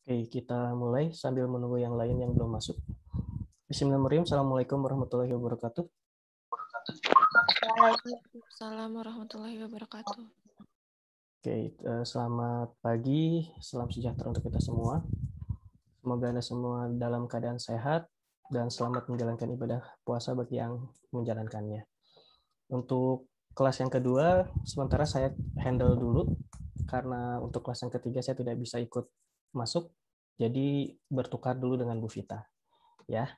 Oke, kita mulai sambil menunggu yang lain yang belum masuk. Bismillahirrahmanirrahim. Assalamualaikum warahmatullahi wabarakatuh. Waalaikumsalam warahmatullahi wabarakatuh. Oke, selamat pagi, salam sejahtera untuk kita semua. Semoga Anda semua dalam keadaan sehat dan selamat menjalankan ibadah puasa bagi yang menjalankannya. Untuk kelas yang kedua, sementara saya handle dulu, karena untuk kelas yang ketiga saya tidak bisa ikut masuk, jadi bertukar dulu dengan Bu Vita. Ya,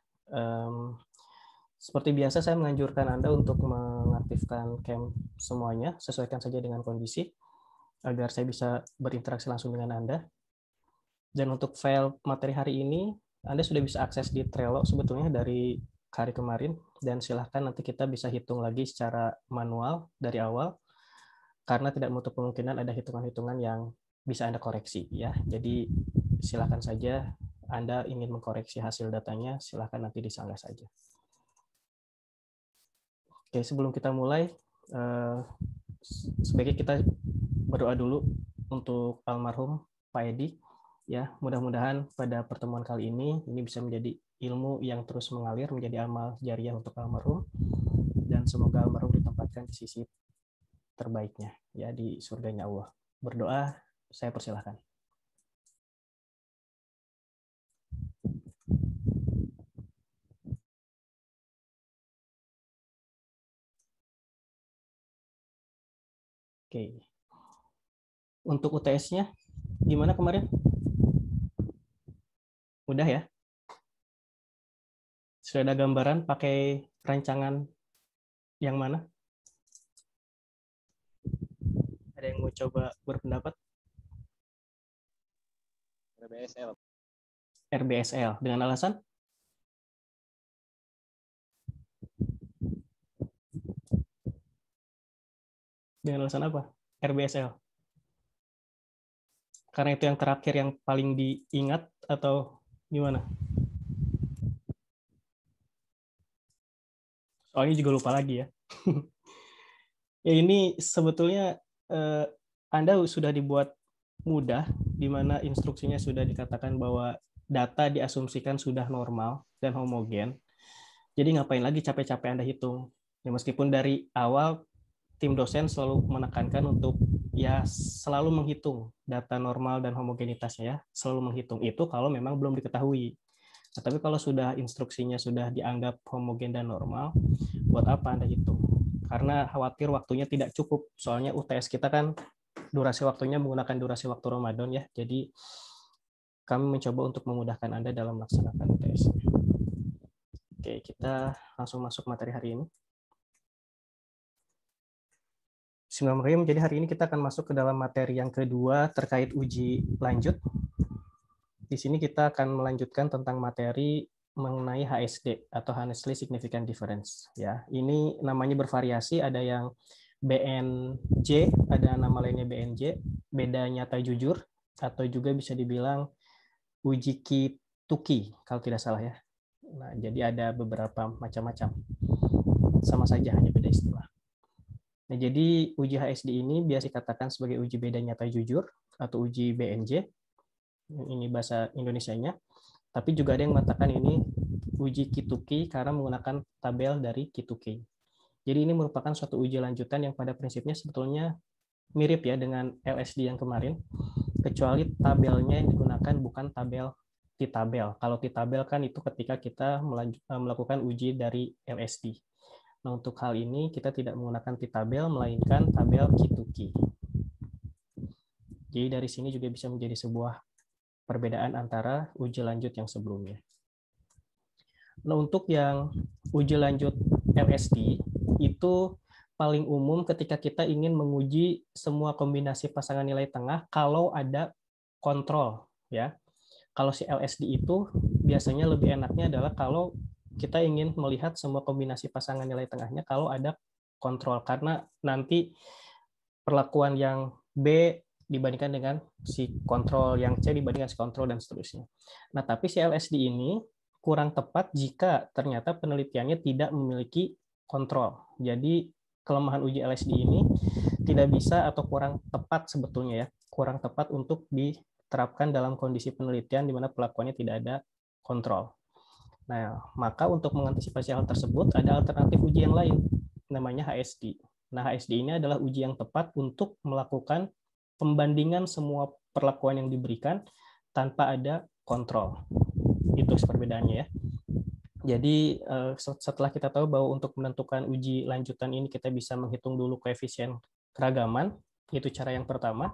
seperti biasa saya menganjurkan Anda untuk mengaktifkan cam semuanya, sesuaikan saja dengan kondisi, agar saya bisa berinteraksi langsung dengan Anda. Dan untuk file materi hari ini, Anda sudah bisa akses di Trello sebetulnya dari hari kemarin, dan silahkan nanti kita bisa hitung lagi secara manual dari awal, karena tidak menutup kemungkinan ada hitungan-hitungan yang bisa Anda koreksi. Ya. Jadi silahkan saja Anda ingin mengkoreksi hasil datanya, silahkan nanti disanggah saja. Oke, sebelum kita mulai, sebaiknya kita berdoa dulu untuk almarhum Pak Edi. Ya, mudah-mudahan pada pertemuan kali ini bisa menjadi ilmu yang terus mengalir menjadi amal jariah untuk almarhum, dan semoga almarhum ditempatkan di sisi terbaiknya ya di surganya Allah. Berdoa, saya persilahkan. Oke. Untuk UTS-nya gimana kemarin? Udah ya? Sudah ada gambaran pakai rancangan yang mana? Ada yang mau coba berpendapat? RBSL. RBSL. Dengan alasan? Dengan alasan apa? RBSL. Karena itu yang terakhir yang paling diingat atau gimana? Soalnya juga lupa lagi ya. Ya ini sebetulnya Anda sudah dibuat mudah, di mana instruksinya sudah dikatakan bahwa data diasumsikan sudah normal dan homogen. Jadi ngapain lagi capek-capek Anda hitung? Ya, meskipun dari awal tim dosen selalu menekankan untuk ya selalu menghitung data normal dan homogenitasnya, ya selalu menghitung itu kalau memang belum diketahui. Nah, tapi kalau sudah instruksinya sudah dianggap homogen dan normal, buat apa Anda hitung? Karena khawatir waktunya tidak cukup. Soalnya UTS kita kan durasi waktunya menggunakan durasi waktu Ramadan ya. Jadi kami mencoba untuk memudahkan Anda dalam melaksanakan UTS. Oke, kita langsung masuk materi hari ini. Bismillahirrahmanirrahim. Jadi hari ini kita akan masuk ke dalam materi yang kedua terkait uji lanjut. Di sini kita akan melanjutkan tentang materi mengenai HSD atau Honestly Significant Difference. Ya, ini namanya bervariasi. Ada yang BNJ, ada nama lainnya BNJ, beda nyata jujur, atau juga bisa dibilang uji Ki-Tuki kalau tidak salah ya. Nah, jadi ada beberapa macam-macam. Sama saja, hanya beda istilah. Nah, jadi uji HSD ini biasa dikatakan sebagai uji beda nyata jujur atau uji BNJ. Ini bahasa Indonesianya. Tapi juga ada yang mengatakan ini uji Ki-Tuki karena menggunakan tabel dari Ki-Tuki. Jadi ini merupakan suatu uji lanjutan yang pada prinsipnya sebetulnya mirip ya dengan LSD yang kemarin, kecuali tabelnya yang digunakan bukan tabel T-tabel. Kalau T-tabel kan itu ketika kita melakukan uji dari LSD. Nah, untuk hal ini kita tidak menggunakan T-tabel, melainkan tabel Ki-Tuki. Jadi dari sini juga bisa menjadi sebuah perbedaan antara uji lanjut yang sebelumnya. Nah, untuk yang uji lanjut LSD itu paling umum ketika kita ingin menguji semua kombinasi pasangan nilai tengah kalau ada kontrol ya. Kalau si LSD itu biasanya lebih enaknya adalah kalau kita ingin melihat semua kombinasi pasangan nilai tengahnya kalau ada kontrol, karena nanti perlakuan yang B dibandingkan dengan si kontrol yang C dibandingkan si kontrol dan seterusnya. Nah, tapi si LSD ini kurang tepat jika ternyata penelitiannya tidak memiliki kontrol. Jadi kelemahan uji LSD ini tidak bisa atau kurang tepat sebetulnya ya, kurang tepat untuk terapkan dalam kondisi penelitian di mana pelakuannya tidak ada kontrol. Nah, maka untuk mengantisipasi hal tersebut ada alternatif uji yang lain, namanya HSD. Nah, HSD ini adalah uji yang tepat untuk melakukan pembandingan semua perlakuan yang diberikan tanpa ada kontrol. Itu perbedaannya ya. Jadi setelah kita tahu bahwa untuk menentukan uji lanjutan ini kita bisa menghitung dulu koefisien keragaman, itu cara yang pertama.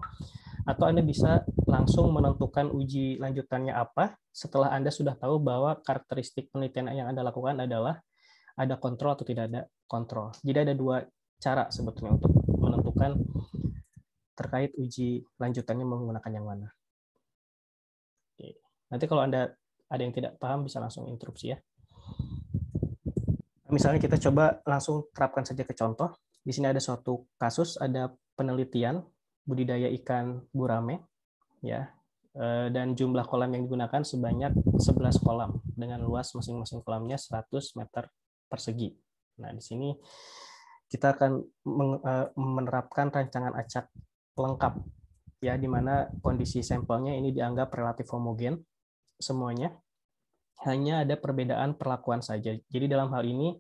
Atau Anda bisa langsung menentukan uji lanjutannya apa setelah Anda sudah tahu bahwa karakteristik penelitian yang Anda lakukan adalah ada kontrol atau tidak ada kontrol. Jadi ada dua cara sebetulnya untuk menentukan terkait uji lanjutannya menggunakan yang mana. Oke. Nanti kalau Anda ada yang tidak paham bisa langsung interupsi ya. Misalnya kita coba langsung terapkan saja ke contoh. Di sini ada suatu kasus, ada penelitian budidaya ikan gurame, ya, dan jumlah kolam yang digunakan sebanyak 11 kolam dengan luas masing-masing kolamnya 100 meter persegi. Nah, di sini kita akan menerapkan rancangan acak lengkap, ya, di mana kondisi sampelnya ini dianggap relatif homogen semuanya, hanya ada perbedaan perlakuan saja. Jadi dalam hal ini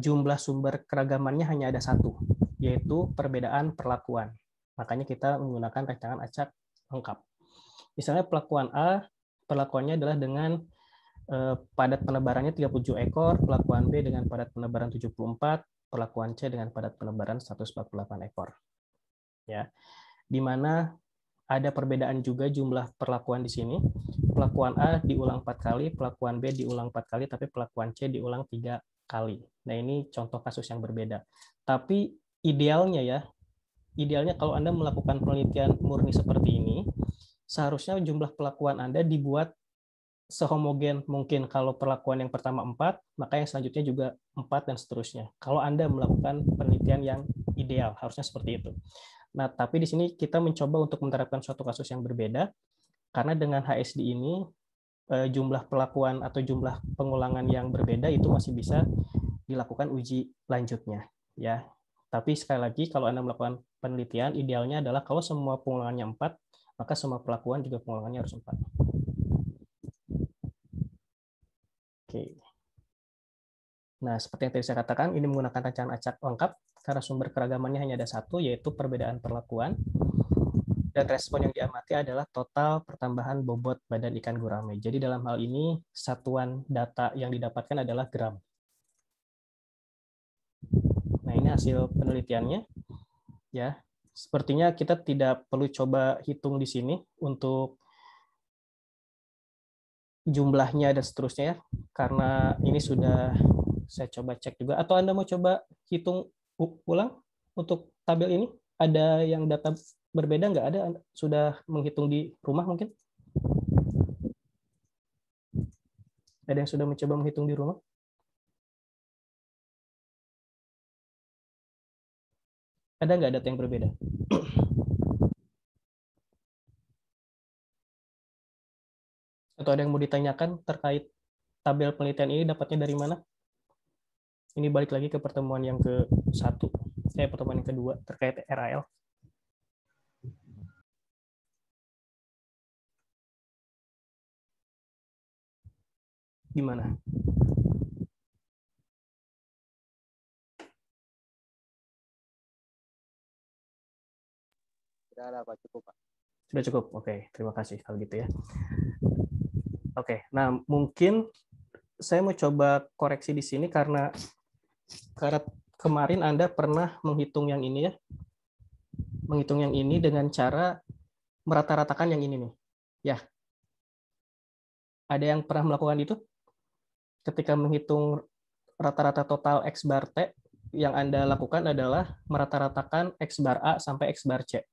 jumlah sumber keragamannya hanya ada satu, yaitu perbedaan perlakuan. Makanya kita menggunakan rancangan acak lengkap. Misalnya perlakuan A, perlakuannya adalah dengan padat penebarannya 37 ekor, perlakuan B dengan padat penebaran 74, perlakuan C dengan padat penebaran 148 ekor. Ya, di mana ada perbedaan juga jumlah perlakuan di sini. Perlakuan A diulang 4 kali, perlakuan B diulang 4 kali, tapi perlakuan C diulang 3 kali. Nah, ini contoh kasus yang berbeda. Tapi idealnya ya, idealnya kalau Anda melakukan penelitian murni seperti ini, seharusnya jumlah perlakuan Anda dibuat sehomogen mungkin. Kalau perlakuan yang pertama 4, maka yang selanjutnya juga 4 dan seterusnya. Kalau Anda melakukan penelitian yang ideal, harusnya seperti itu. Nah, tapi di sini kita mencoba untuk menerapkan suatu kasus yang berbeda, karena dengan HSD ini jumlah perlakuan atau jumlah pengulangan yang berbeda itu masih bisa dilakukan uji lanjutnya, ya. Tapi sekali lagi kalau Anda melakukan penelitian, idealnya adalah kalau semua pengulangannya 4, maka semua perlakuan juga pengulangannya harus 4. Oke. Nah, seperti yang tadi saya katakan, ini menggunakan rancangan acak lengkap karena sumber keragamannya hanya ada satu, yaitu perbedaan perlakuan. Dan respon yang diamati adalah total pertambahan bobot badan ikan gurame. Jadi dalam hal ini satuan data yang didapatkan adalah gram. Nah, ini hasil penelitiannya. Ya, sepertinya kita tidak perlu coba hitung di sini untuk jumlahnya dan seterusnya ya, karena ini sudah saya coba cek juga. Atau Anda mau coba hitung ulang untuk tabel ini? Ada yang data berbeda nggak? Ada sudah menghitung di rumah mungkin? Ada yang sudah mencoba menghitung di rumah? Ada nggak data yang berbeda? Atau ada yang mau ditanyakan terkait tabel penelitian ini dapatnya dari mana? Ini balik lagi ke pertemuan yang ke-1, pertemuan yang kedua terkait RAL. Gimana? Sudah ada Pak, cukup Pak. Sudah cukup, oke. Terima kasih kalau gitu ya. Oke, nah mungkin saya mau coba koreksi di sini karena kemarin Anda pernah menghitung yang ini ya, menghitung yang ini dengan cara merata-ratakan yang ini nih. Ya, ada yang pernah melakukan itu? Ketika menghitung rata-rata total X bar T, yang Anda lakukan adalah merata-ratakan X bar A sampai X bar C.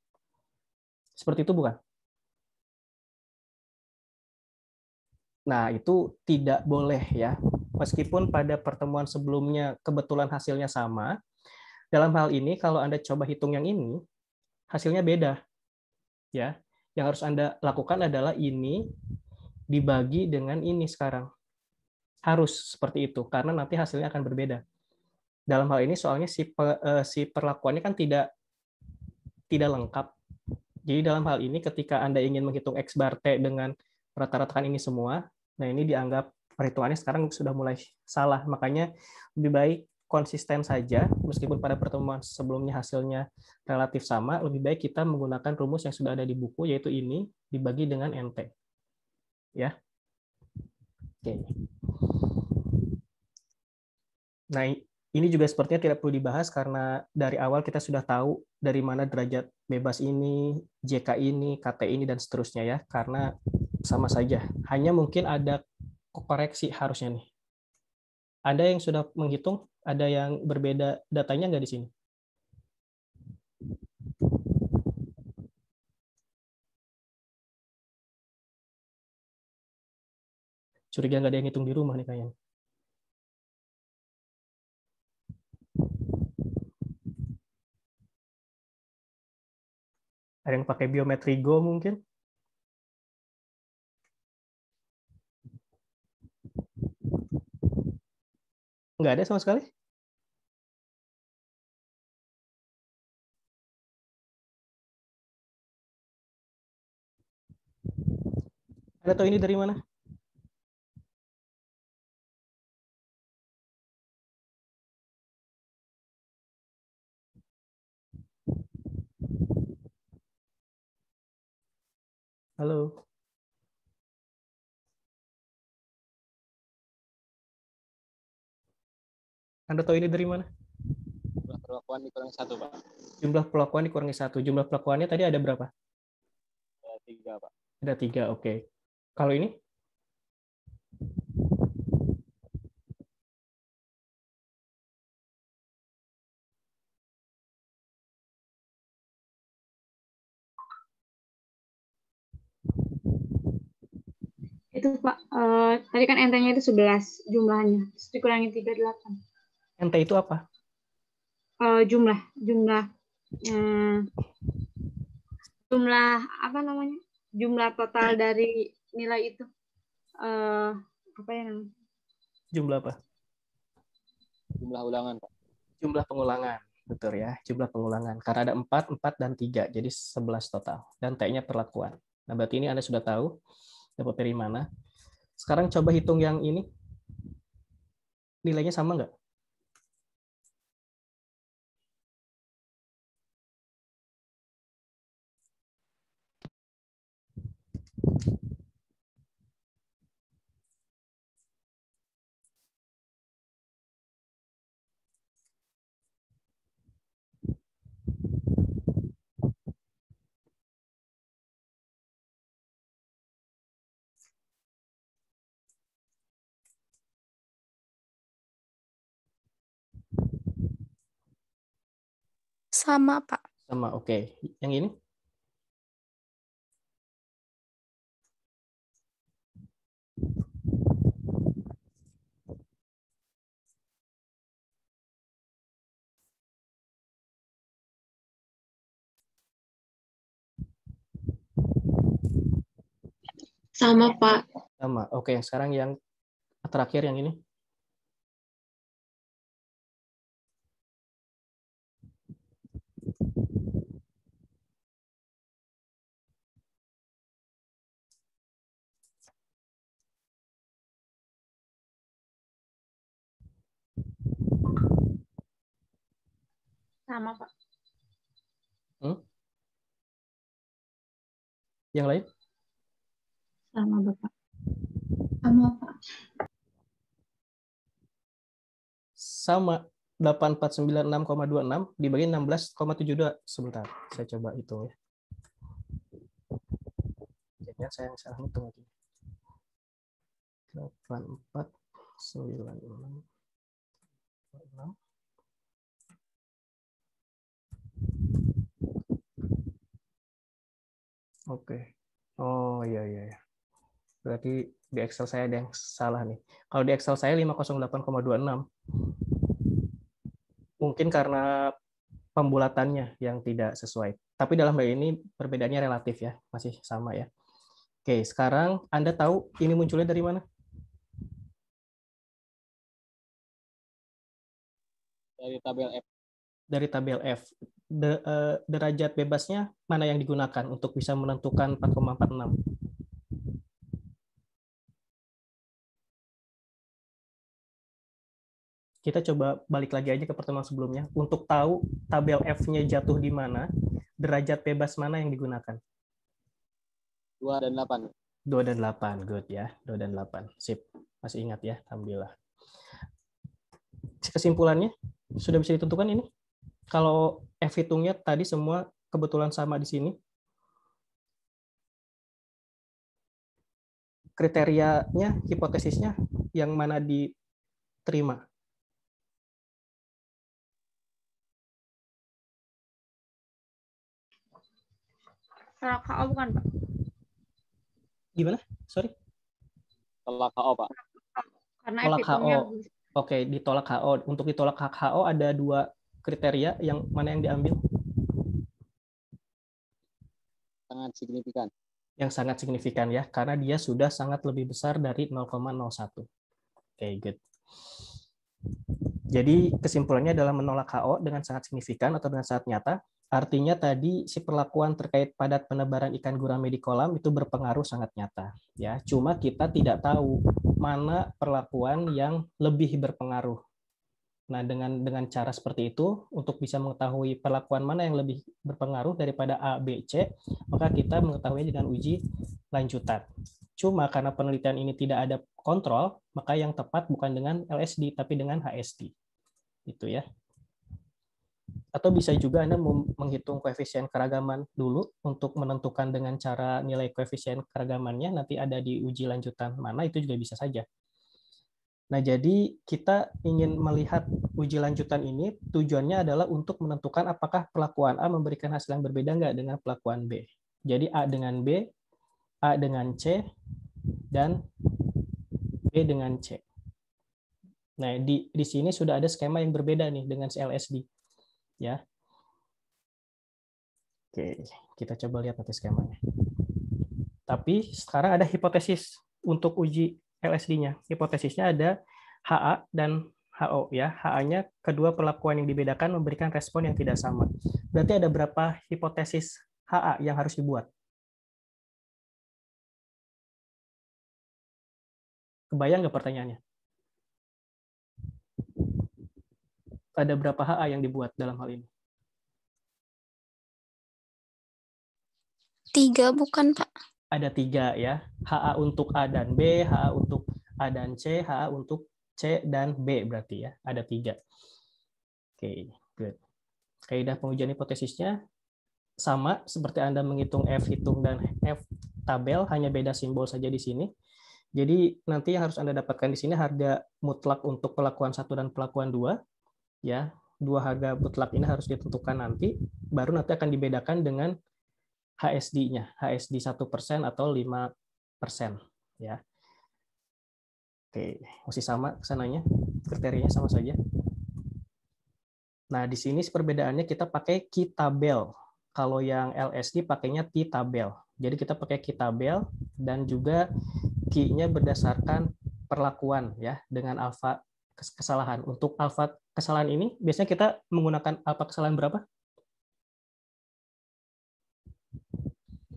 Seperti itu bukan? Nah, itu tidak boleh ya. Meskipun pada pertemuan sebelumnya kebetulan hasilnya sama, dalam hal ini kalau Anda coba hitung yang ini, hasilnya beda. Ya. Yang harus Anda lakukan adalah ini dibagi dengan ini sekarang. Harus seperti itu karena nanti hasilnya akan berbeda. Dalam hal ini soalnya si perlakuannya kan tidak lengkap. Jadi dalam hal ini ketika Anda ingin menghitung X bar T dengan rata-ratakan ini semua, nah ini dianggap perhitungannya sekarang sudah mulai salah. Makanya lebih baik konsisten saja, meskipun pada pertemuan sebelumnya hasilnya relatif sama, lebih baik kita menggunakan rumus yang sudah ada di buku, yaitu ini dibagi dengan NT. Ya. Oke. Nah, ini juga sepertinya tidak perlu dibahas karena dari awal kita sudah tahu dari mana derajat bebas ini, JK ini, KT ini, dan seterusnya ya, karena sama saja. Hanya mungkin ada koreksi harusnya nih. Ada yang sudah menghitung, ada yang berbeda datanya nggak di sini? Curiga nggak ada yang hitung di rumah nih kayaknya. Ada yang pakai biometri Go mungkin? Nggak ada sama sekali? Anda tahu ini dari mana? Halo? Anda tahu ini dari mana? Jumlah perlakuan dikurangi 1, Pak. Jumlah perlakuan dikurangi 1. Jumlah perlakuannya tadi ada berapa? Ada 3, Pak. Ada 3, oke. Kalau ini? Itu Pak, tadi kan NT-nya itu 11 jumlahnya, terus dikurangi 38. NT itu apa? Jumlah apa namanya? Jumlah total dari nilai itu. Apa ya namanya? Jumlah apa? Jumlah ulangan, Pak. Jumlah pengulangan. Betul ya, jumlah pengulangan. Karena ada 4, 4, dan 3, jadi 11 total. Dan T-nya perlakuan. Nah, berarti ini Anda sudah tahu dapat dari mana. Sekarang coba hitung yang ini. Nilainya sama nggak? Sama, Pak. Sama, oke. Yang ini? Sama Pak. Sama, oke. Yang sekarang yang terakhir yang ini? Sama Pak. Yang lain? Sama Bapak. Sama Pak. Sama, 8496,26 dibagi 16,72. Sebentar, saya coba hitung ya. Jadinya saya yang salah hitung lagi. 8496,26. Oke. Oh iya iya. Berarti di Excel saya ada yang salah nih. Kalau di Excel saya 508,26. Mungkin karena pembulatannya yang tidak sesuai. Tapi dalam hal ini perbedaannya relatif ya, masih sama ya. Oke, sekarang Anda tahu ini munculnya dari mana? Dari tabel F. Dari tabel F. derajat bebasnya mana yang digunakan untuk bisa menentukan 4,46? Kita coba balik lagi aja ke pertemuan sebelumnya. Untuk tahu tabel F-nya jatuh di mana, derajat bebas mana yang digunakan? 2 dan 8. 2 dan 8, good ya. 2 dan 8, sip. Masih ingat ya, alhamdulillah. Kesimpulannya, sudah bisa ditentukan ini? Kalau F hitungnya tadi semua kebetulan sama di sini. Kriterianya, hipotesisnya, yang mana diterima? Kalau KO bukan, Pak? Gimana? Sorry? Tolak KO, Pak. Karena Tolak hitungnya HO. Oke, ditolak HO. Untuk ditolak HO ada 2 kriteria, yang mana yang diambil? Sangat signifikan. Yang sangat signifikan ya, karena dia sudah sangat lebih besar dari 0,01. Oke, good. Jadi kesimpulannya adalah menolak HO dengan sangat signifikan atau dengan sangat nyata. Artinya tadi si perlakuan terkait padat penebaran ikan gurame di kolam itu berpengaruh sangat nyata. Ya, cuma kita tidak tahu mana perlakuan yang lebih berpengaruh. Nah, dengan cara seperti itu, untuk bisa mengetahui perlakuan mana yang lebih berpengaruh daripada A, B, C, maka kita mengetahuinya dengan uji lanjutan. Cuma karena penelitian ini tidak ada kontrol, maka yang tepat bukan dengan LSD, tapi dengan HSD. Itu ya. Atau bisa juga Anda menghitung koefisien keragaman dulu untuk menentukan dengan cara nilai koefisien keragamannya, nanti ada di uji lanjutan mana, itu juga bisa saja. Nah, jadi kita ingin melihat uji lanjutan ini, tujuannya adalah untuk menentukan apakah perlakuan A memberikan hasil yang berbeda nggak dengan perlakuan B. Jadi A dengan B, A dengan C, dan B dengan C. Nah, di sini sudah ada skema yang berbeda nih dengan LSD. Ya. Oke, kita coba lihat nanti skemanya. Tapi sekarang ada hipotesis untuk uji LSD-nya. Hipotesisnya ada HA dan HO ya. HA-nya kedua perlakuan yang dibedakan memberikan respon yang tidak sama. Berarti ada berapa hipotesis HA yang harus dibuat? Kebayang nggak pertanyaannya? Ada berapa HA yang dibuat dalam hal ini? 3 bukan, Pak? Ada 3 ya. HA untuk A dan B, HA untuk A dan C, HA untuk C dan B berarti ya. Ada 3. Oke, good. Kaidah pengujian hipotesisnya sama seperti Anda menghitung F hitung dan F tabel, hanya beda simbol saja di sini. Jadi nanti yang harus Anda dapatkan di sini harga mutlak untuk perlakuan 1 dan perlakuan 2. Ya, 2 harga mutlak ini harus ditentukan nanti, baru nanti akan dibedakan dengan HSD-nya, HSD 1% atau 5%. Ya. Oke, masih sama kesananya, kriterianya sama saja. Nah, di sini perbedaannya kita pakai key tabel. Kalau yang LSD pakainya T-tabel. Jadi kita pakai key tabel dan juga key-nya berdasarkan perlakuan ya dengan alfa kesalahan. Untuk alfa kesalahan ini biasanya kita menggunakan alfa kesalahan berapa?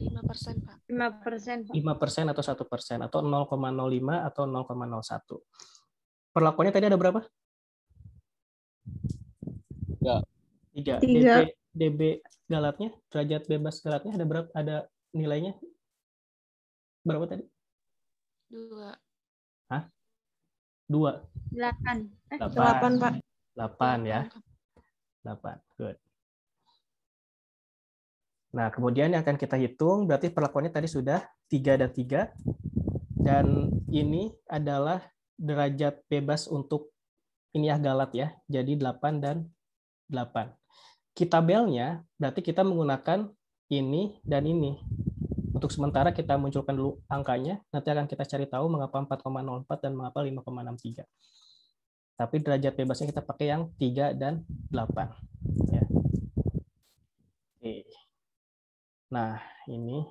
5%, Pak. 5%, Pak. 5% atau 1% atau 0,05 atau 0,01. Perlakuannya tadi ada berapa? 3. 3. DB galatnya, derajat bebas galatnya ada berapa? Ada nilainya berapa tadi? 2. Hah? 2. 8. 8, Pak. 8 ya. 8. Good. Nah, kemudian yang akan kita hitung berarti perlakuannya tadi sudah 3 dan 3. Dan ini adalah derajat bebas untuk ini ya galat ya. Jadi 8 dan 8. Tabelnya berarti kita menggunakan ini dan ini. Untuk sementara kita munculkan dulu angkanya, nanti akan kita cari tahu mengapa 4,04 dan mengapa 5,63. Tapi derajat bebasnya kita pakai yang 3 dan 8. Ya. Oke. Nah, ini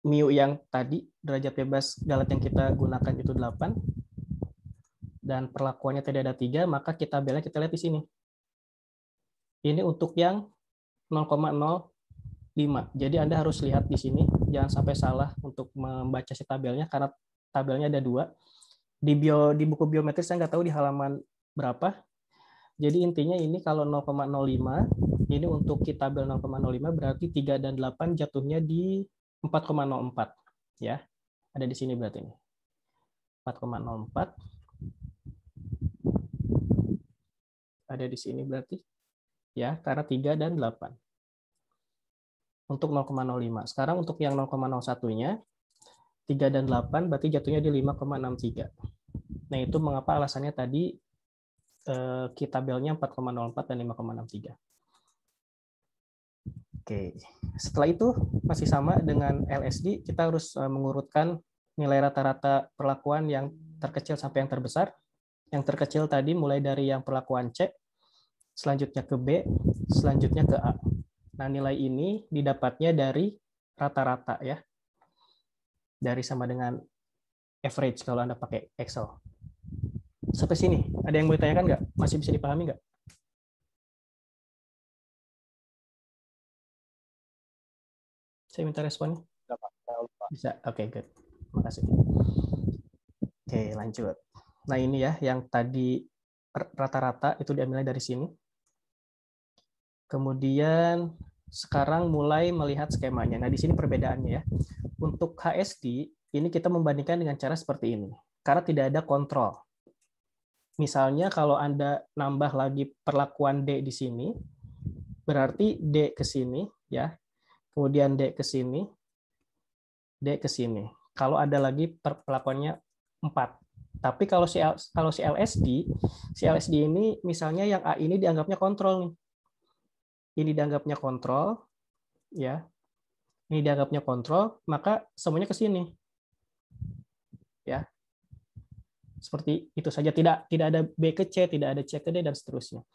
mu yang tadi, derajat bebas galat yang kita gunakan itu 8. dan perlakuannya tidak ada 3, maka tabelnya kita lihat di sini. Ini untuk yang 0,05. Jadi Anda harus lihat di sini, jangan sampai salah untuk membaca si tabelnya, karena tabelnya ada 2. Di buku biometri saya nggak tahu di halaman berapa. Jadi intinya ini kalau 0,05, ini untuk tabel 0,05 berarti 3 dan 8 jatuhnya di 4,04. Ya, ada di sini berarti ini. 4,04. Ada di sini berarti. Ya, karena 3 dan 8. Untuk 0,05. Sekarang untuk yang 0,01-nya, 3 dan 8 berarti jatuhnya di 5,63. Nah, itu mengapa alasannya tadi tabelnya 4,04 dan 5,63. Oke, setelah itu masih sama dengan LSD, kita harus mengurutkan nilai rata-rata perlakuan yang terkecil sampai yang terbesar. Yang terkecil tadi mulai dari yang perlakuan C, selanjutnya ke B, selanjutnya ke A. Nah, nilai ini didapatnya dari rata-rata ya. Dari sama dengan average kalau Anda pakai Excel. Sampai sini, ada yang mau ditanyakan nggak? Masih bisa dipahami nggak? Saya minta responnya. Bisa, oke, good. Makasih. Oke, lanjut. Nah, ini ya, yang tadi rata-rata itu diambilnya dari sini. Kemudian sekarang mulai melihat skemanya. Nah, di sini perbedaannya ya. Untuk HSD, ini kita membandingkan dengan cara seperti ini. Karena tidak ada kontrol. Misalnya kalau Anda nambah lagi perlakuan D di sini, berarti D ke sini, ya. Kemudian D ke sini, D ke sini. Kalau ada lagi perlakuannya 4. Tapi kalau si LSD ini misalnya yang A ini dianggapnya kontrol nih. Ini dianggapnya kontrol, ya. Ini dianggapnya kontrol, maka semuanya ke sini. Ya. Seperti itu saja, tidak ada B ke C, tidak ada C ke D, dan seterusnya.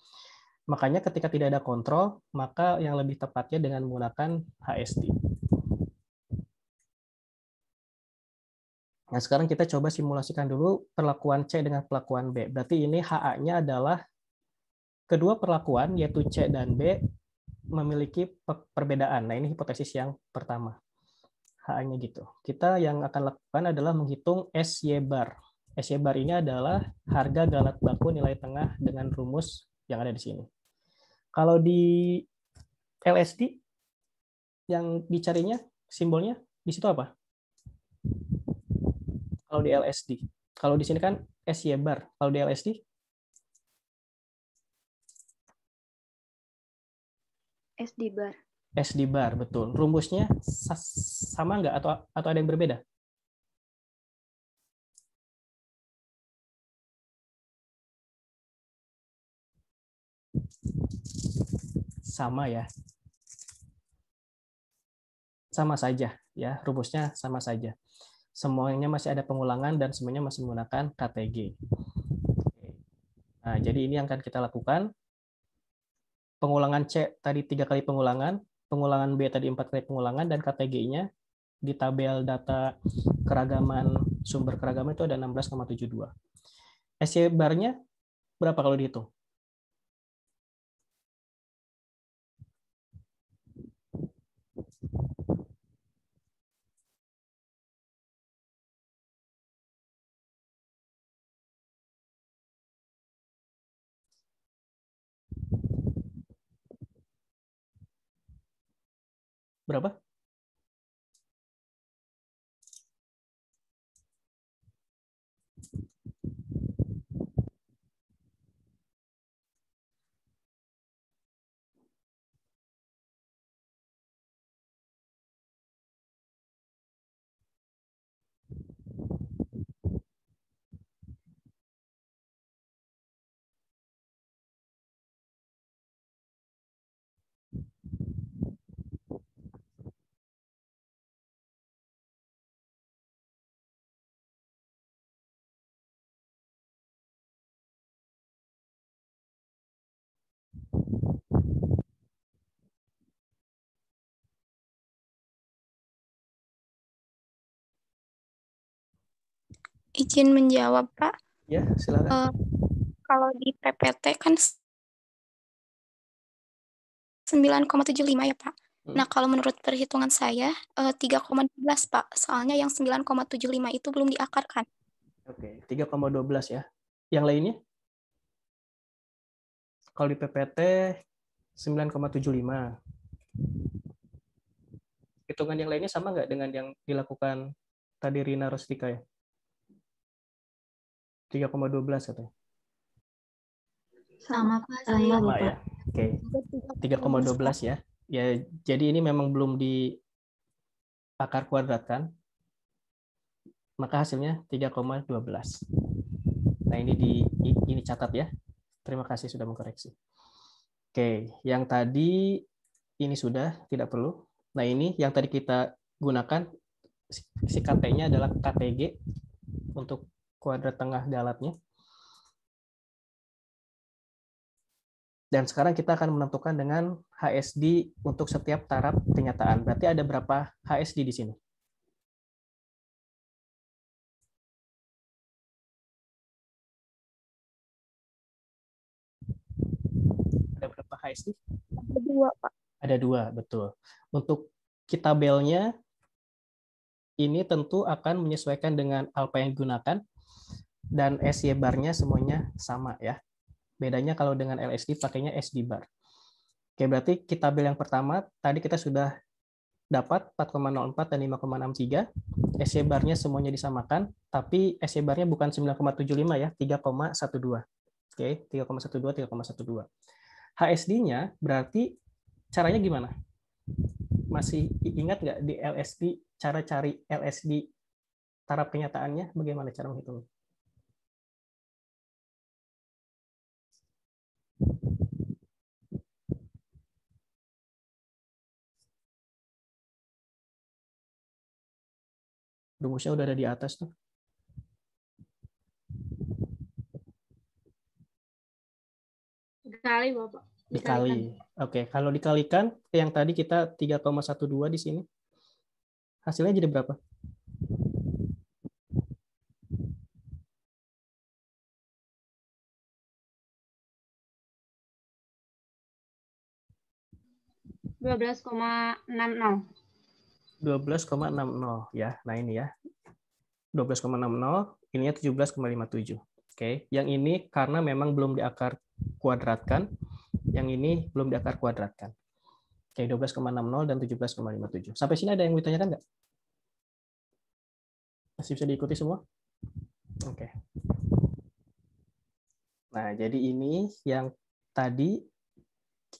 Makanya ketika tidak ada kontrol, maka yang lebih tepatnya dengan menggunakan HSD. Nah, sekarang kita coba simulasikan dulu perlakuan C dengan perlakuan B. Berarti ini HA-nya adalah kedua perlakuan, yaitu C dan B, memiliki perbedaan. Nah, ini hipotesis yang pertama. HA-nya gitu. Kita yang akan lakukan adalah menghitung SY bar. SY bar ini adalah harga galat baku nilai tengah dengan rumus yang ada di sini. Kalau di LSD, yang dicarinya, simbolnya, di situ apa? Kalau di LSD. Kalau di sini kan SY bar. Kalau di LSD? SD bar. SD bar, betul. Rumusnya sama nggak atau ada yang berbeda? Sama ya. Sama saja ya, rumusnya sama saja. Semuanya masih ada pengulangan dan semuanya masih menggunakan KTG. Nah, jadi ini yang akan kita lakukan. Pengulangan C tadi 3 kali pengulangan B tadi 4 kali pengulangan, dan KTG-nya di tabel data keragaman sumber keragaman itu ada 16,72. SY bar-nya berapa kalau dihitung? Berapa? Izin menjawab, Pak. Ya, silakan. Kalau di PPT kan 9,75 ya, Pak. Nah, kalau menurut perhitungan saya 3,12, Pak. Soalnya yang 9,75 itu belum diakarkan. Oke, 3,12 ya. Yang lainnya? Kalau di PPT 9,75. Hitungan yang lainnya sama nggak dengan yang dilakukan tadi Rina Rostika ya? 3,12 atau? Sama Pak, Sama ya. Oke. 3,12 ya. Ya, jadi ini memang belum diakar kuadratkan. Maka hasilnya 3,12. Nah, ini catat ya. Terima kasih sudah mengkoreksi. Oke, yang tadi ini sudah tidak perlu. Nah, ini yang tadi kita gunakan si KT-nya adalah KTG untuk kuadrat tengah dalatnya. Dan sekarang kita akan menentukan dengan HSD untuk setiap taraf kenyataan. Berarti ada berapa HSD di sini? Ada berapa HSD? Ada 2, Pak. Ada 2, betul. Untuk tabelnya, ini tentu akan menyesuaikan dengan alfa yang digunakan, dan SY bar-nya semuanya sama ya. Bedanya kalau dengan LSD pakainya SD bar. Oke, berarti tabel yang pertama, tadi kita sudah dapat 4,04 dan 5,63. SY bar-nya semuanya disamakan, tapi SY bar-nya bukan 9,75 ya, 3,12. Oke, 3,12, 3,12. HSD-nya berarti caranya gimana? Masih ingat nggak di LSD, cara cari LSD taraf kenyataannya bagaimana cara menghitung? Rumusnya udah ada di atas tuh. Dikali, Bapak. Dikali. Oke, kalau dikalikan yang tadi kita 3,12 di sini. Hasilnya jadi berapa? $12,60. 12,60 ya. Nah ini ya. 12,60, ininya 17,57. Oke, yang ini karena memang belum diakar kuadratkan, yang ini belum diakar kuadratkan. Oke, 12,60 dan 17,57. Sampai sini ada yang ditanyakan nggak? Masih bisa diikuti semua? Oke. Nah, jadi ini yang tadi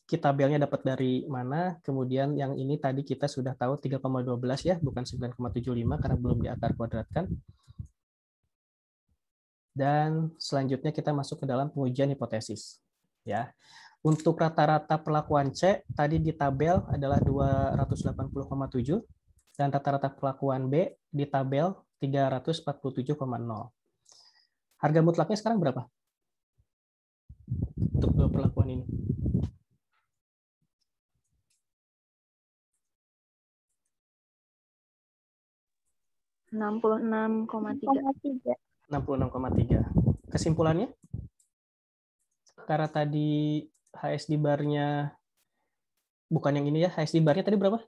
tabelnya dapat dari mana, kemudian yang ini tadi kita sudah tahu 3,12 ya, bukan 9,75 karena belum diakar kuadratkan. Dan selanjutnya kita masuk ke dalam pengujian hipotesis. Ya. Untuk rata-rata perlakuan C tadi di tabel adalah 280,7 dan rata-rata perlakuan B di tabel 347,0. Harga mutlaknya sekarang berapa? Untuk dua perlakuan ini. $66,3. 66,3. Kesimpulannya? Karena tadi HSD bar-nya bukan yang ini ya, HSD bar-nya tadi berapa?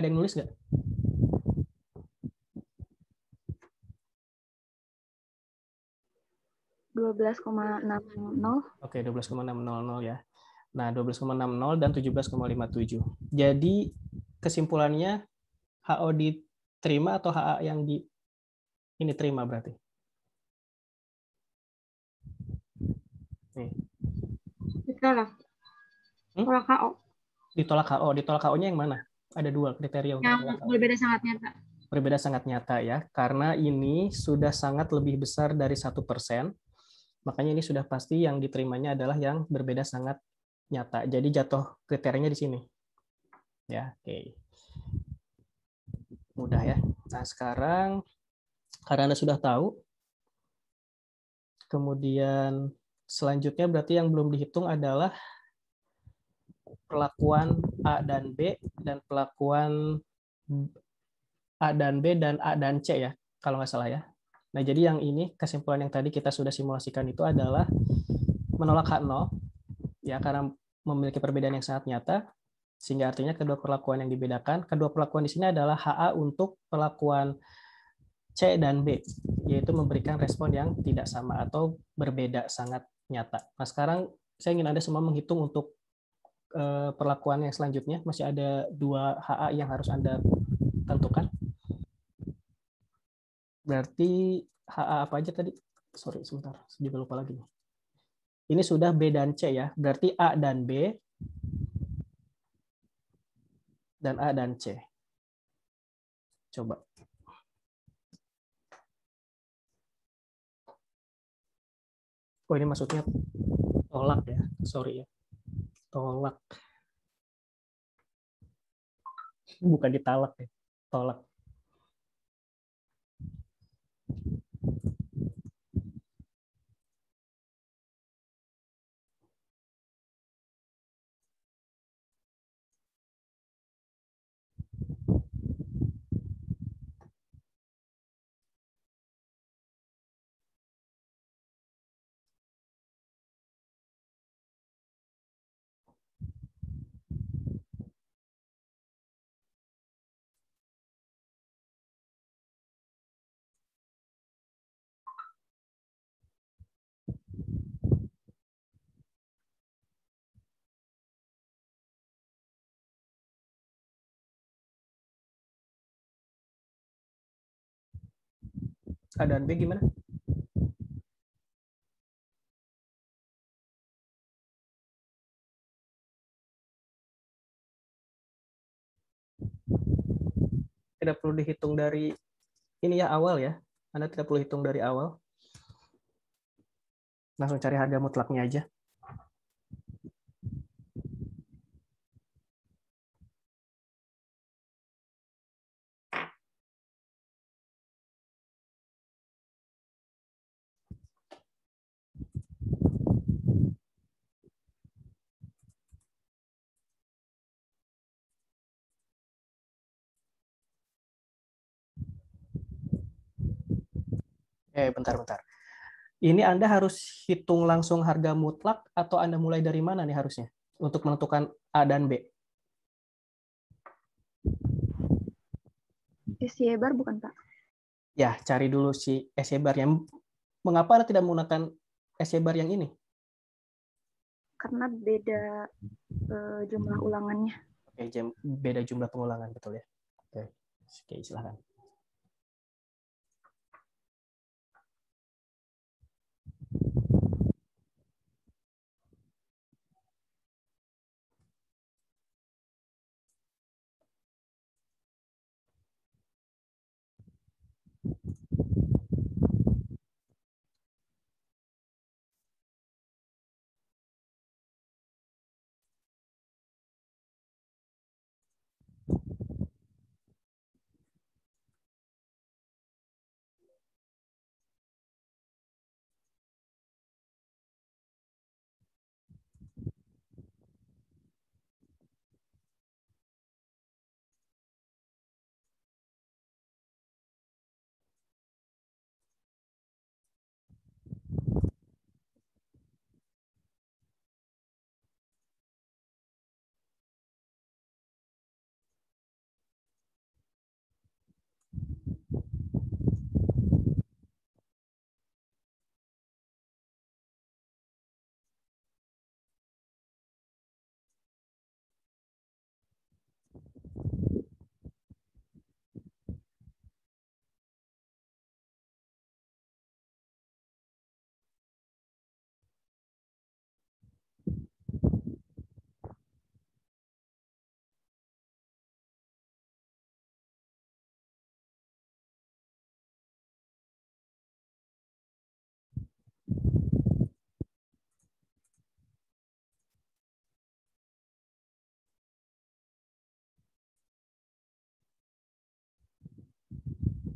Ada yang nulis nggak? Oke, 12,600 ya. Nah, 12,60 dan 17,57. Jadi kesimpulannya HO diterima atau HA yang ini terima berarti? Nih. Ditolak. Tolak KO. Ditolak HO. Ditolak HO-nya yang mana? Ada 2 kriteria untuk Yang berbeda sangat nyata. Berbeda sangat nyata ya, karena ini sudah sangat lebih besar dari 1%. Makanya ini sudah pasti yang diterimanya adalah yang berbeda sangat nyata. Jadi jatuh kriterianya di sini. Ya, oke. Mudah ya. Nah, sekarang karena Anda sudah tahu, kemudian selanjutnya berarti yang belum dihitung adalah perlakuan A dan B dan perlakuan A dan B dan A dan C ya, kalau nggak salah ya. Nah, jadi yang ini kesimpulan yang tadi kita sudah simulasikan itu adalah menolak H0 ya karena memiliki perbedaan yang sangat nyata, sehingga artinya kedua perlakuan yang dibedakan, kedua perlakuan di sini adalah HA untuk perlakuan C dan B, yaitu memberikan respon yang tidak sama atau berbeda sangat nyata. Nah, sekarang saya ingin Anda semua menghitung untuk perlakuan yang selanjutnya. Masih ada 2 HA yang harus Anda tentukan. Berarti HA apa aja tadi? Sorry, sebentar. Saya juga lupa lagi. Ini sudah B dan C ya. Berarti A dan B dan A dan C. Coba. Oh, ini maksudnya tolak ya. Sorry ya. Tolak. Bukan ditalak ya. Tolak. A dan B gimana? Tidak perlu dihitung dari ini ya awal ya. Anda tidak perlu hitung dari awal. Langsung cari harga mutlaknya aja. Bentar-bentar. Ini Anda harus hitung langsung harga mutlak atau Anda mulai dari mana nih harusnya untuk menentukan A dan B? SY bar bukan, Pak? Ya, cari dulu si SY bar yang mengapa Anda tidak menggunakan SY bar yang ini? Karena beda jumlah ulangannya. Oke, beda jumlah pengulangan, betul ya. Oke, silakan.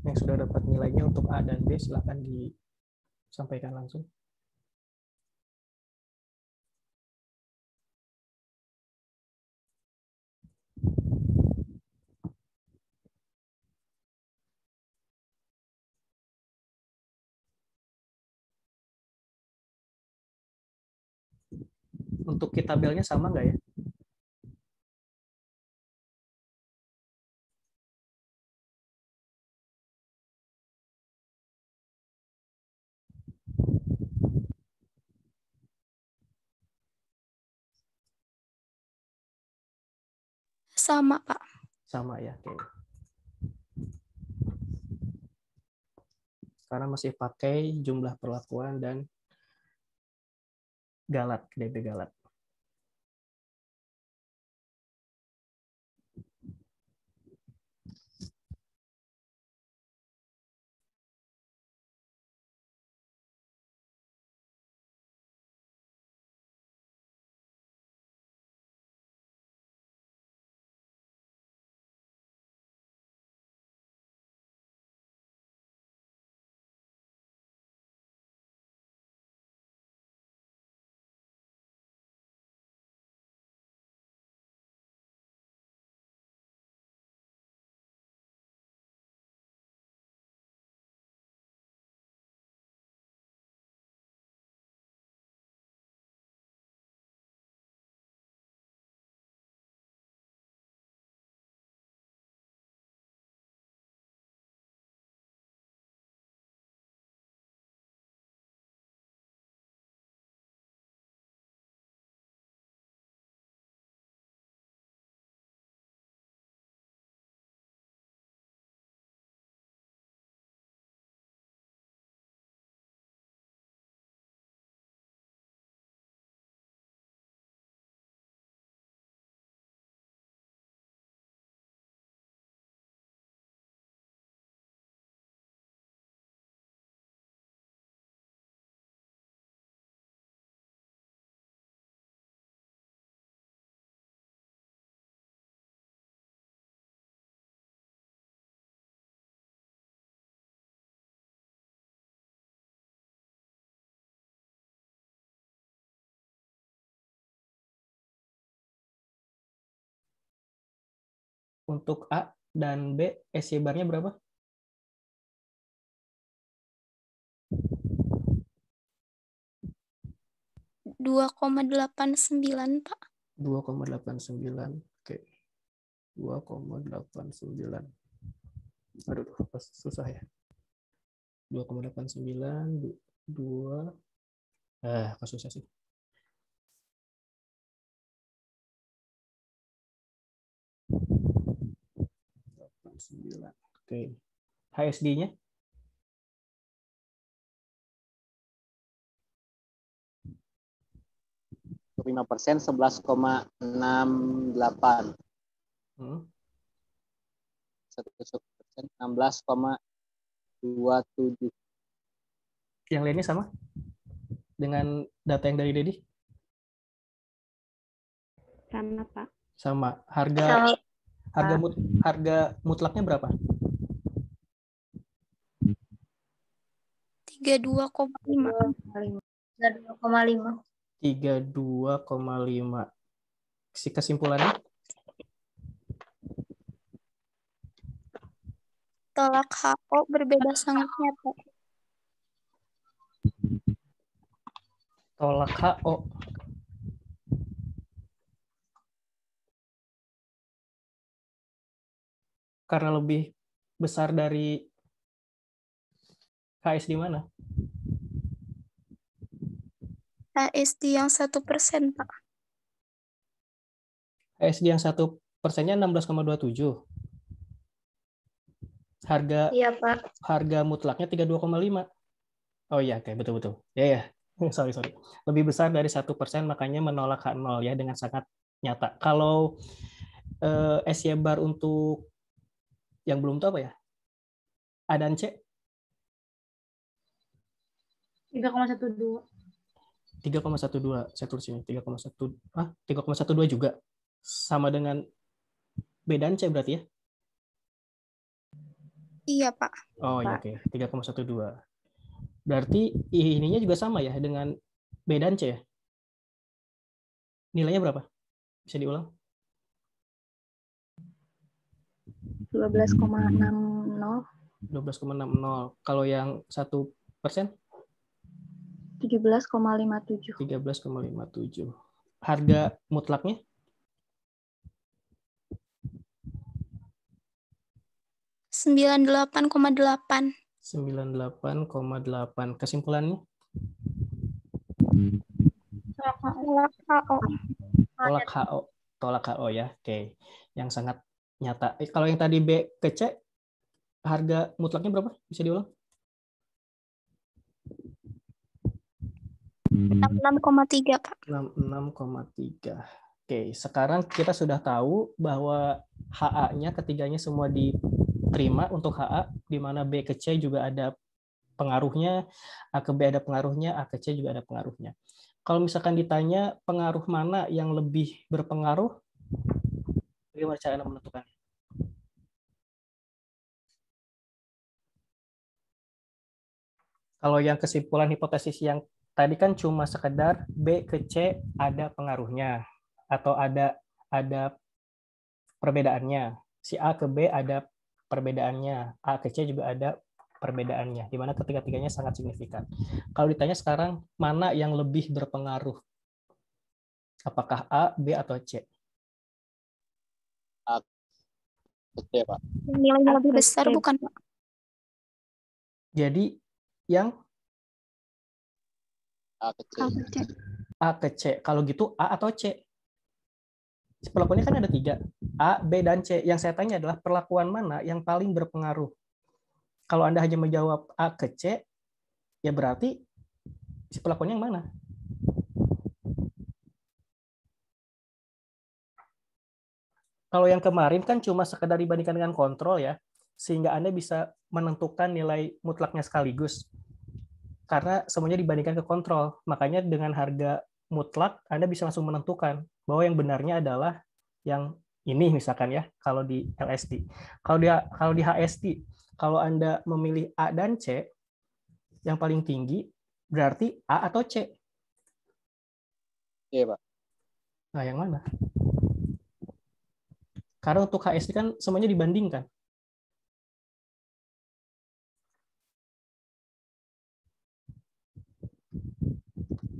Yang sudah dapat nilainya untuk A dan B, silakan disampaikan langsung. Untuk key tabelnya sama nggak ya? Sama, Pak. Sama ya. Oke. Sekarang masih pakai jumlah perlakuan dan galat, DB galat. Untuk A dan B, SY bar-nya berapa? 2,89, Pak. 2,89. Oke. 2,89. Aduh, susah ya. 2,89, 2. Apa susah sih? Oke. HSD-nya? Untuk 5% 11,68. 1% 16,27. Yang lainnya sama? Dengan data yang dari Dedi? Sama, Pak. Sama. Harga mutlaknya berapa? 32,5. 32,5. 32,5. Si kesimpulannya? Tolak HO berbeda sangat nyata. Tolak HO. Karena lebih besar dari HS di mana? HSD yang 1%, Pak. HSD yang 1%-nya 16,27. Iya, Pak. Harga mutlaknya 32,5. Oh iya, oke, betul-betul. Ya. Sorry. Lebih besar dari 1%, makanya menolak H0 ya dengan sangat nyata. Kalau SY bar untuk yang belum tahu apa ya? A dan C? 3,12. 3,12. Saya tulis ini 3,12 juga. Sama dengan B dan C berarti ya? Iya, Pak. Oh iya, oke. 3,12. Berarti ininya juga sama ya dengan B dan C ya? Nilainya berapa? Bisa diulang? 12,60. 12,60. Kalau yang 1%? 13,57. 13,57. harga mutlaknya? $98,8. 98,8. Kesimpulannya? Tolak HO. Tolak HO. Tolak HO ya. Oke. Yang sangat nyata. Kalau yang tadi B ke C, harga mutlaknya berapa? Bisa diulang? 66,3, Pak. 66,3. Oke, sekarang kita sudah tahu bahwa HA-nya ketiganya semua diterima untuk HA, di mana B ke C juga ada pengaruhnya, A ke B ada pengaruhnya, A ke C juga ada pengaruhnya. Kalau misalkan ditanya pengaruh mana yang lebih berpengaruh, bagaimana cara Anda menentukannya? Kalau yang kesimpulan hipotesis yang tadi kan cuma sekedar B ke C ada pengaruhnya atau ada perbedaannya. Si A ke B ada perbedaannya, A ke C juga ada perbedaannya, di mana ketiga-tiganya sangat signifikan. Kalau ditanya sekarang mana yang lebih berpengaruh? Apakah A, B, atau C? A ke C, Pak. Nilainya lebih besar bukan, Pak? Jadi yang A ke C. A ke C. Kalau gitu A atau C? Perlakuannya kan ada 3, A, B, dan C. Yang saya tanya adalah perlakuan mana yang paling berpengaruh. Kalau Anda hanya menjawab A ke C, ya berarti si perlakuannya yang mana? Kalau yang kemarin kan cuma sekedar dibandingkan dengan kontrol ya, sehingga Anda bisa menentukan nilai mutlaknya sekaligus. Karena semuanya dibandingkan ke kontrol. Makanya dengan harga mutlak, Anda bisa langsung menentukan bahwa yang benarnya adalah yang ini misalkan ya, kalau di LSD. Kalau di HSD, kalau Anda memilih A dan C, yang paling tinggi berarti A atau C? Iya, Pak. Nah, yang mana? Karena untuk HSD kan semuanya dibandingkan.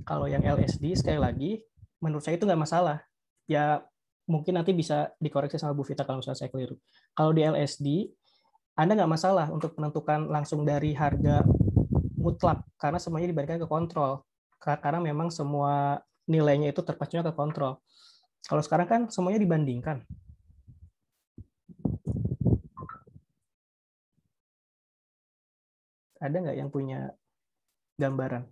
Kalau yang LSD, sekali lagi, menurut saya itu nggak masalah. Ya, mungkin nanti bisa dikoreksi sama Bu Vita kalau misalnya saya keliru. Kalau di LSD, Anda nggak masalah untuk menentukan langsung dari harga mutlak, karena semuanya dibandingkan ke kontrol. Karena memang semua nilainya itu terpacunya ke kontrol. Kalau sekarang kan semuanya dibandingkan. Ada nggak yang punya gambaran?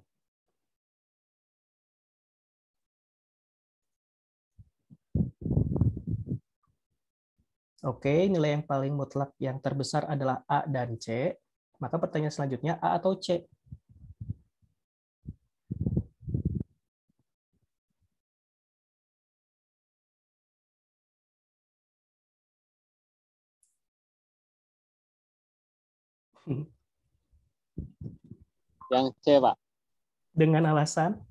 Oke, nilai yang paling mutlak yang terbesar adalah A dan C. Maka pertanyaan selanjutnya, A atau C? Yang C, Pak. Dengan alasan?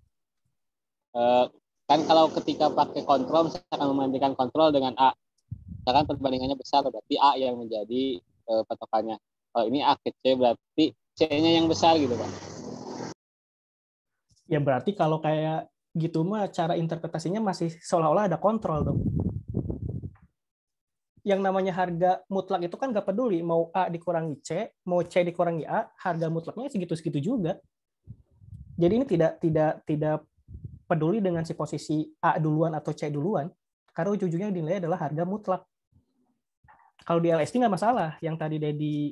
Kan kalau ketika pakai kontrol, misalkan membandingkan kontrol dengan A, misalkan perbandingannya besar, berarti A yang menjadi patokannya. Kalau ini A ke C, berarti C-nya yang besar gitu, Pak. Ya berarti kalau kayak gitu mah cara interpretasinya masih seolah-olah ada kontrol dong. Yang namanya harga mutlak itu kan nggak peduli mau A dikurangi C, mau C dikurangi A, harga mutlaknya segitu-segitu juga. Jadi ini tidak peduli dengan si posisi A duluan atau C duluan, karena ujung-ujungnya yang dinilai adalah harga mutlak. Kalau di LSD nggak masalah, yang tadi Dedi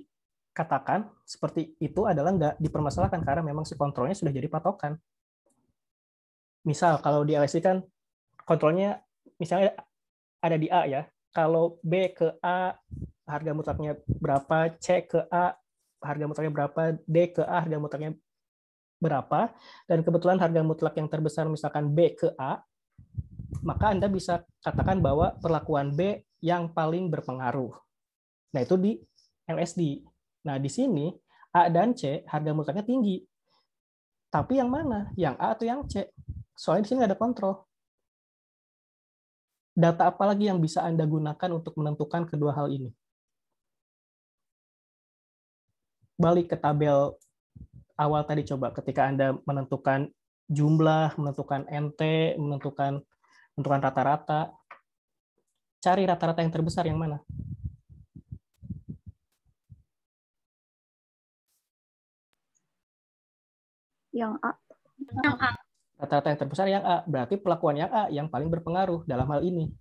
katakan seperti itu adalah nggak dipermasalahkan karena memang si kontrolnya sudah jadi patokan. Misal kalau di LSD kan kontrolnya misalnya ada di A ya, kalau B ke A harga mutlaknya berapa, C ke A harga mutlaknya berapa, D ke A harga mutlaknya berapa, dan kebetulan harga mutlak yang terbesar misalkan B ke A, maka Anda bisa katakan bahwa perlakuan B yang paling berpengaruh. Nah, itu di LSD. Nah, di sini A dan C harga mutlaknya tinggi. Tapi yang mana? Yang A atau yang C? Soalnya di sini nggak ada kontrol. Data apa lagi yang bisa Anda gunakan untuk menentukan kedua hal ini? Balik ke tabel awal tadi coba, ketika Anda menentukan jumlah, menentukan NT, menentukan Tentukan rata-rata. Cari rata-rata yang terbesar yang mana? Yang A. Yang A. Rata-rata yang terbesar yang A. Berarti pelakuan yang A yang paling berpengaruh dalam hal ini.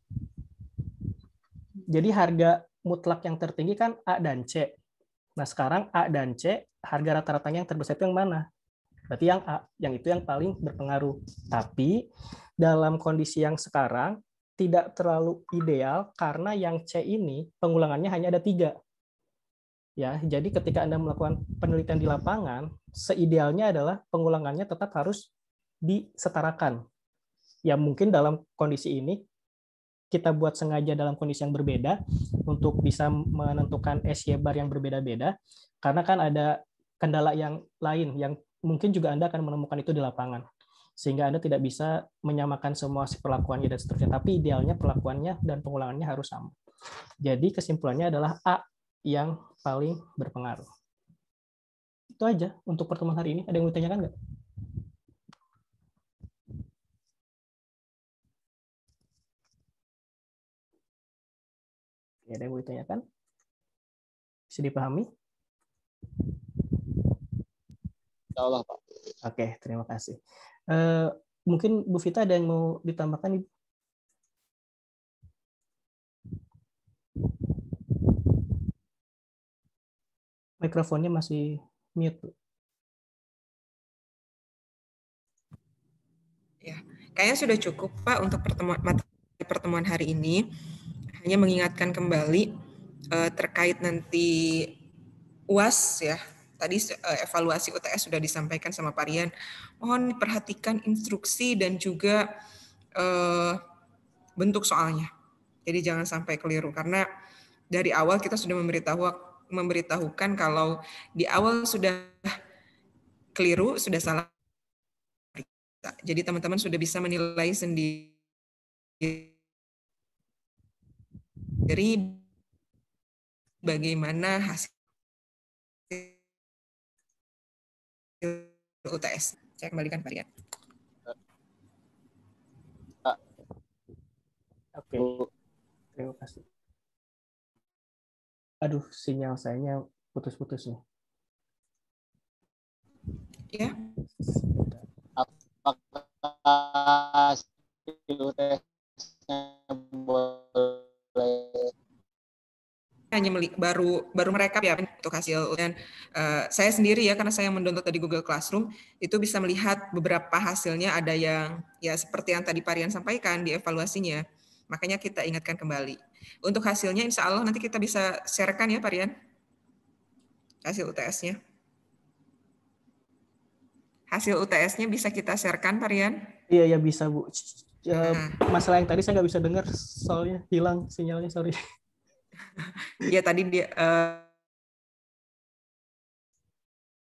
Jadi harga mutlak yang tertinggi kan A dan C. Nah, sekarang A dan C, harga rata-ratanya yang terbesar itu yang mana? Berarti yang A, yang itu yang paling berpengaruh. Tapi dalam kondisi yang sekarang, tidak terlalu ideal karena yang C ini pengulangannya hanya ada 3. Ya, jadi ketika Anda melakukan penelitian di lapangan, seidealnya adalah pengulangannya tetap harus disetarakan. Ya mungkin dalam kondisi ini kita buat sengaja dalam kondisi yang berbeda untuk bisa menentukan SY bar yang berbeda-beda, karena kan ada kendala yang lain yang mungkin juga Anda akan menemukan itu di lapangan. Sehingga Anda tidak bisa menyamakan semua perlakuannya dan seterusnya, tapi idealnya perlakuannya dan pengulangannya harus sama. Jadi kesimpulannya adalah A yang paling berpengaruh. Itu aja untuk pertemuan hari ini. Ada yang mau ditanyakan nggak? Ada yang mau ditanyakan? Bisa dipahami? Insya Allah, Pak. Oke, terima kasih. Mungkin Bu Vita ada yang mau ditambahkan, Ibu? Mikrofonnya masih mute, Bu. Ya, kayaknya sudah cukup, Pak, untuk pertemuan hari ini. Hanya mengingatkan kembali terkait nanti UAS ya. Tadi evaluasi UTS sudah disampaikan sama Pak Rian. Mohon perhatikan instruksi dan juga bentuk soalnya. Jadi jangan sampai keliru karena dari awal kita sudah memberitahukan kalau di awal sudah keliru, sudah salah. Jadi teman-teman sudah bisa menilai sendiri bagaimana hasil UTS. Saya kembalikan Pak Rian. Oke, terima kasih. Aduh, sinyal saya putus-putus nih. Ya. Apakah UTS-nya boleh hanya baru merekap ya untuk hasil, dan saya sendiri ya karena saya mendownload dari Google Classroom itu bisa melihat beberapa hasilnya, ada yang ya seperti yang tadi Pak Rian sampaikan di evaluasinya, makanya kita ingatkan kembali. Untuk hasilnya insya Allah nanti kita bisa sharekan ya Pak Rian, hasil UTS-nya. Hasil UTS-nya bisa kita sharekan Pak Rian? Iya, ya bisa Bu. Masalah yang tadi saya nggak bisa dengar soalnya hilang sinyalnya, sorry. Ya tadi dia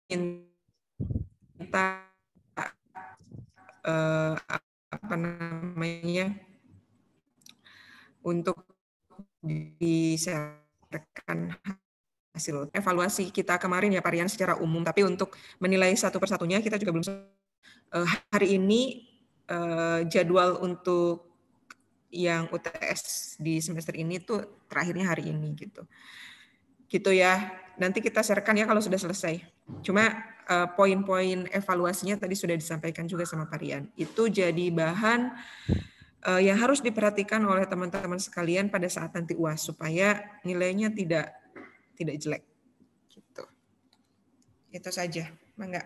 minta apa namanya untuk diserahkan hasil evaluasi kita kemarin ya Pak Rian secara umum, tapi untuk menilai satu persatunya kita juga belum hari ini jadwal untuk yang UTS di semester ini tuh terakhirnya hari ini gitu ya. Nanti kita sharekan ya kalau sudah selesai. Cuma poin-poin evaluasinya tadi sudah disampaikan juga sama Pak Rian. Itu jadi bahan yang harus diperhatikan oleh teman-teman sekalian pada saat nanti UAS supaya nilainya tidak jelek. Gitu. Itu saja, Mangga.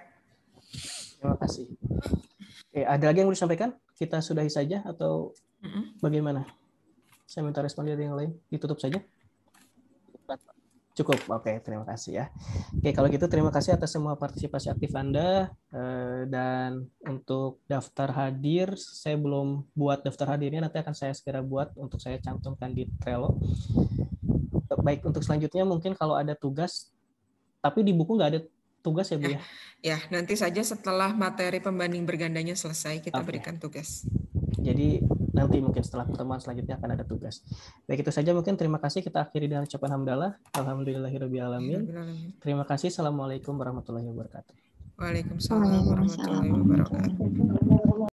Terima kasih. Oke, ada lagi yang mau disampaikan? Kita sudahi saja atau bagaimana? Saya minta respon dari yang lain. Ditutup saja? Cukup. Oke, terima kasih ya. Oke, kalau gitu terima kasih atas semua partisipasi aktif Anda. Dan untuk daftar hadir, saya belum buat daftar hadirnya, nanti akan saya segera buat untuk saya cantumkan di Trello. Baik, untuk selanjutnya mungkin kalau ada tugas, tapi di buku nggak ada tugas ya Bu ya? Ya, nanti saja setelah materi pembanding bergandanya selesai kita berikan tugas. Jadi nanti mungkin setelah pertemuan selanjutnya akan ada tugas. Baik, itu saja mungkin. Terima kasih. Kita akhiri dengan ucapan hamdalah. Alhamdulillahirabbil alamin. Terima kasih. Assalamualaikum warahmatullahi wabarakatuh. Waalaikumsalam warahmatullahi wabarakatuh.